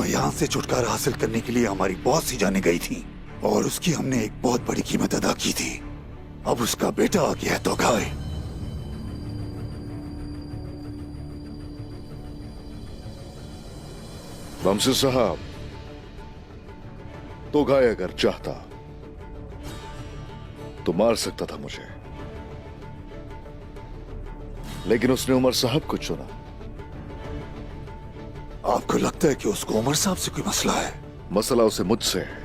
यहाँ से छुटकारा हासिल करने के लिए हमारी बॉस ही जाने गई थी और उसकी हमने एक बहुत बड़ी कीमत अदा की थी। अब उसका बेटा आ गया है तो गाय। वमसी साहब, तो गाय अगर चाहता तो मार सकता था मुझे, लेकिन उसने उमर साहब को चुना। आपको लगता है कि उसको उमर साहब से कोई मसला है? मसला उसे मुझसे है,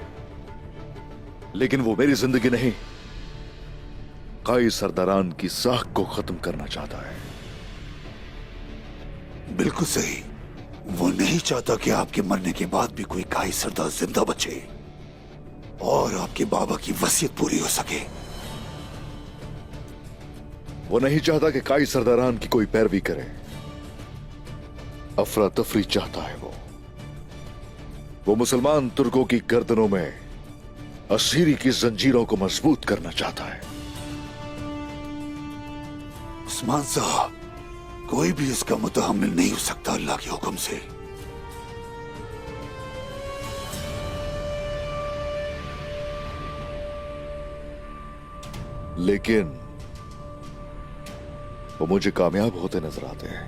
लेकिन वो मेरी जिंदगी नहीं, काई सरदारान की साख को खत्म करना चाहता है। बिल्कुल सही। वो नहीं चाहता कि आपके मरने के बाद भी कोई काई सरदार जिंदा बचे और आपके बाबा की वसीयत पूरी हो सके। वो नहीं चाहता कि काई सरदारान की कोई पैरवी करे। अफरा तफरी चाहता है वो मुसलमान तुर्कों की गर्दनों में असीरी की जंजीरों को मजबूत करना चाहता है। उस्मान साहब, कोई भी इसका मुतहम्मिल नहीं हो सकता अल्लाह के हुक्म से। लेकिन वो मुझे कामयाब होते नजर आते हैं।